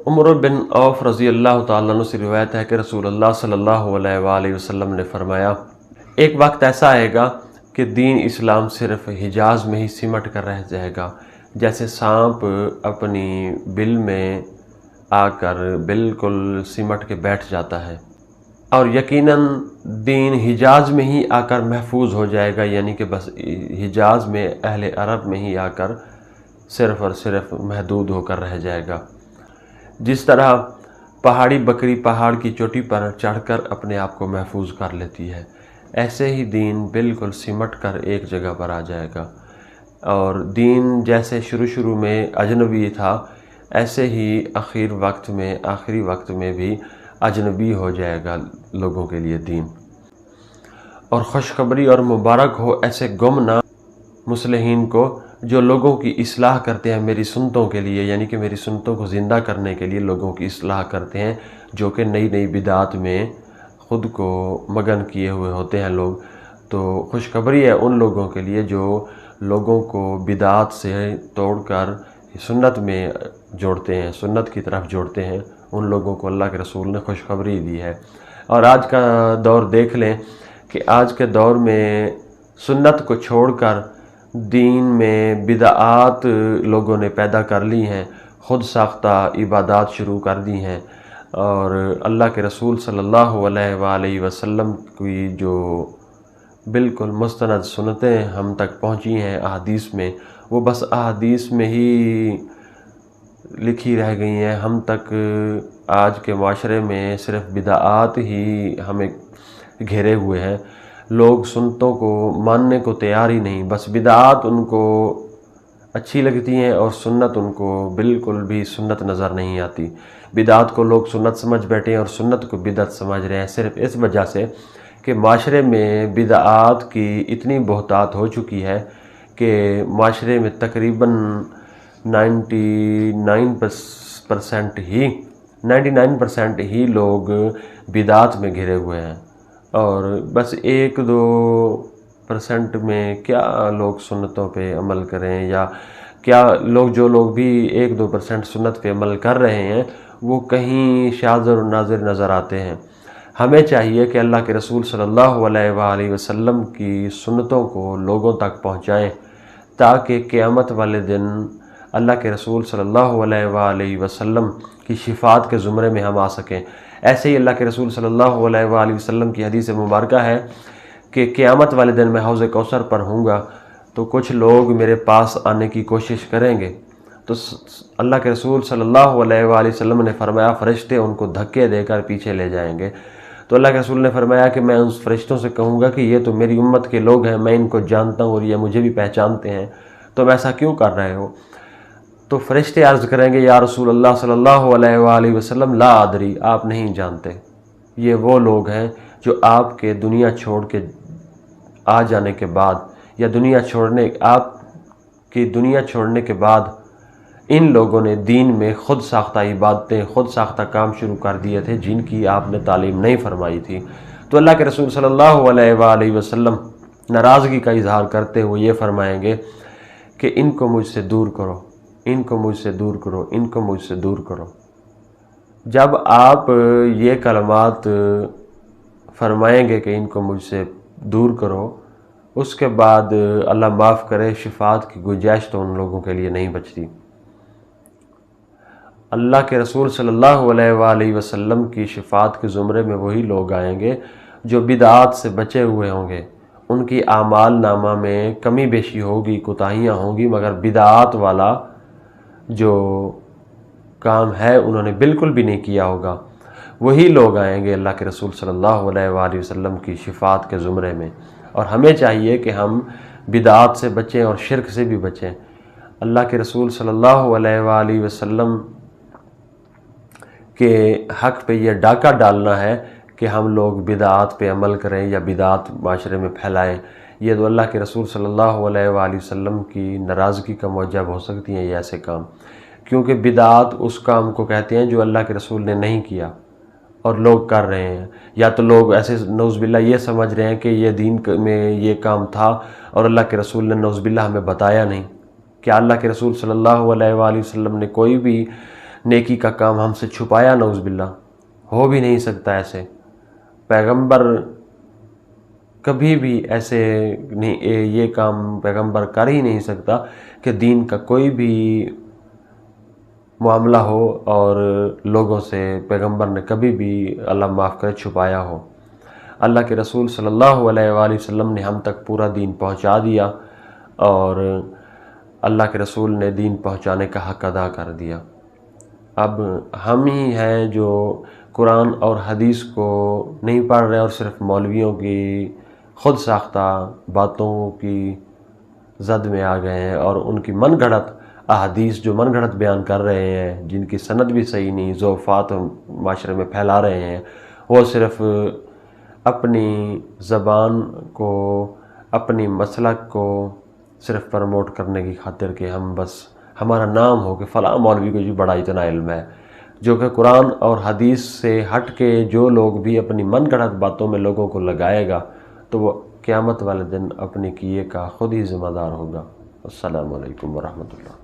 عمر بن عوف رضی اللہ تعالیٰ عنہ سے روایت ہے کہ رسول اللہ صلی اللہ علیہ وآلہ وسلم نے فرمایا، ایک وقت ایسا آئے گا کہ دین اسلام صرف حجاز میں ہی سمٹ کر رہ جائے گا، جیسے سانپ اپنی بل میں آ کر بالکل سمٹ کے بیٹھ جاتا ہے، اور یقیناً دین حجاز میں ہی آ کر محفوظ ہو جائے گا، یعنی کہ بس حجاز میں اہل عرب میں ہی آ کر صرف اور صرف محدود ہو کر رہ جائے گا۔ جس طرح پہاڑی بکری پہاڑ کی چوٹی پر چڑھ کر اپنے آپ کو محفوظ کر لیتی ہے، ایسے ہی دین بالکل سمٹ کر ایک جگہ پر آ جائے گا، اور دین جیسے شروع میں اجنبی تھا ایسے ہی آخری وقت میں بھی اجنبی ہو جائے گا لوگوں کے لیے دین۔ اور خوشخبری اور مبارک ہو ایسے گمنام مصلحین کو جو لوگوں کی اصلاح کرتے ہیں میری سنتوں کے لیے، یعنی کہ میری سنتوں کو زندہ کرنے کے لیے لوگوں کی اصلاح کرتے ہیں، جو کہ نئی بدعات میں خود کو مگن کیے ہوئے ہوتے ہیں لوگ۔ تو خوشخبری ہے ان لوگوں کے لیے جو لوگوں کو بدعات سے توڑ کر سنت میں جوڑتے ہیں، سنت کی طرف جوڑتے ہیں، ان لوگوں کو اللہ کے رسول نے خوشخبری دی ہے۔ اور آج کا دور دیکھ لیں کہ آج کے دور میں سنت کو چھوڑ کر دین میں بدعات لوگوں نے پیدا کر لی ہیں، خود ساختہ عبادات شروع کر دی ہیں، اور اللہ کے رسول صلی اللہ علیہ وآلہ وسلم کی جو بالکل مستند سنتیں ہم تک پہنچی ہیں احادیث میں، وہ بس احادیث میں ہی لکھی رہ گئی ہیں۔ ہم تک آج کے معاشرے میں صرف بدعات ہی ہمیں گھیرے ہوئے ہیں، لوگ سنتوں کو ماننے کو تیار ہی نہیں، بس بدعات ان کو اچھی لگتی ہیں اور سنت ان کو بالکل بھی سنت نظر نہیں آتی۔ بدعات کو لوگ سنت سمجھ بیٹھے ہیں اور سنت کو بدعت سمجھ رہے ہیں، صرف اس وجہ سے کہ معاشرے میں بدعات کی اتنی بہتات ہو چکی ہے کہ معاشرے میں تقریباً 99% ہی لوگ بدعات میں گھرے ہوئے ہیں، اور بس 1-2% میں کیا لوگ سنتوں پہ عمل کریں، یا کیا جو لوگ بھی 1-2% سنت پہ عمل کر رہے ہیں وہ کہیں شاذ اور ناظر نظر آتے ہیں۔ ہمیں چاہیے کہ اللہ کے رسول صلی اللہ علیہ وآلہ وسلم کی سنتوں کو لوگوں تک پہنچائیں، تاکہ قیامت والے دن اللہ کے رسول صلی اللہ علیہ وآلہ وسلم کی شفاعت کے زمرے میں ہم آ سکیں۔ ایسے ہی اللہ کے رسول صلی اللہ علیہ وآلہ وسلم کی حدیث مبارکہ ہے کہ قیامت والے دن میں حوض کوثر پر ہوں گا تو کچھ لوگ میرے پاس آنے کی کوشش کریں گے، تو اللہ کے رسول صلی اللہ علیہ وآلہ وسلم نے فرمایا فرشتے ان کو دھکے دے کر پیچھے لے جائیں گے۔ تو اللہ کے رسول نے فرمایا کہ میں ان فرشتوں سے کہوں گا کہ یہ تو میری امت کے لوگ ہیں، میں ان کو جانتا ہوں اور یہ مجھے بھی پہچانتے ہیں، تم ایسا کیوں کر رہے ہو؟ تو فرشتے عرض کریں گے یا رسول اللہ صلی اللہ علیہ وآلہ وسلم لا ادری، آپ نہیں جانتے، یہ وہ لوگ ہیں جو آپ کے دنیا چھوڑ کے آ جانے کے بعد، یا آپ کی دنیا چھوڑنے کے بعد ان لوگوں نے دین میں خود ساختہ عبادتیں، خود ساختہ کام شروع کر دیے تھے جن کی آپ نے تعلیم نہیں فرمائی تھی۔ تو اللہ کے رسول صلی اللہ علیہ وآلہ وسلم ناراضگی کا اظہار کرتے ہوئے یہ فرمائیں گے کہ ان کو مجھ سے دور کرو، ان کو مجھ سے دور کرو، ان کو مجھ سے دور کرو۔ جب آپ یہ کلمات فرمائیں گے کہ ان کو مجھ سے دور کرو، اس کے بعد اللہ معاف کرے شفاعت کی گنجائش تو ان لوگوں کے لیے نہیں بچتی۔ اللہ کے رسول صلی اللہ علیہ وآلہ وسلم کی شفاعت کے زمرے میں وہی لوگ آئیں گے جو بدعات سے بچے ہوئے ہوں گے، ان کی اعمال نامہ میں کمی بیشی ہوگی، کوتاہیاں ہوں گی، مگر بدعات والا جو کام ہے انہوں نے بالکل بھی نہیں کیا ہوگا، وہی لوگ آئیں گے اللہ کے رسول صلی اللہ علیہ وآلہ وسلم کی شفاعت کے زمرے میں۔ اور ہمیں چاہیے کہ ہم بدعات سے بچیں اور شرک سے بھی بچیں۔ اللہ کے رسول صلی اللہ علیہ وآلہ وسلم کے حق پہ یہ ڈاکہ ڈالنا ہے کہ ہم لوگ بدعات پہ عمل کریں یا بدعات معاشرے میں پھیلائیں، یہ تو اللہ کے رسول صلی اللہ علیہ وآلہ وسلم کی ناراضگی کا موجب ہو سکتی ہیں یہ ایسے کام، کیونکہ بدعات اس کام کو کہتے ہیں جو اللہ کے رسول نے نہیں کیا اور لوگ کر رہے ہیں، یا تو لوگ ایسے نعوذ باللہ یہ سمجھ رہے ہیں کہ یہ دین میں یہ کام تھا اور اللہ کے رسول نے نعوذ باللہ ہمیں بتایا نہیں۔ کیا اللہ کے رسول صلی اللہ علیہ وآلہ وسلم نے کوئی بھی نیکی کا کام ہم سے چھپایا، نعوذ باللہ، ہو بھی نہیں سکتا ایسے۔ پیغمبر کبھی بھی ایسے نہیں، یہ کام پیغمبر کر ہی نہیں سکتا کہ دین کا کوئی بھی معاملہ ہو اور لوگوں سے پیغمبر نے کبھی بھی اللہ معاف کرے چھپایا ہو۔ اللہ کے رسول صلی اللہ علیہ وآلہ وسلم نے ہم تک پورا دین پہنچا دیا، اور اللہ کے رسول نے دین پہنچانے کا حق ادا کر دیا۔ اب ہم ہی ہیں جو قرآن اور حدیث کو نہیں پڑھ رہے اور صرف مولویوں کی خود ساختہ باتوں کی زد میں آ گئے ہیں، اور ان کی من گھڑت احادیث جو من گھڑت بیان کر رہے ہیں، جن کی سند بھی صحیح نہیں، ضعفات معاشرے میں پھیلا رہے ہیں، وہ صرف اپنی زبان کو، اپنی مسلک کو صرف پروموٹ کرنے کی خاطر کہ ہم بس ہمارا نام ہو کہ فلاں مولوی کو جی بڑا اتنا علم ہے، جو کہ قرآن اور حدیث سے ہٹ کے جو لوگ بھی اپنی من گھڑت باتوں میں لوگوں کو لگائے گا تو وہ قیامت والے دن اپنے کیے کا خود ہی ذمہ دار ہوگا۔ السلام علیکم ورحمۃ اللہ۔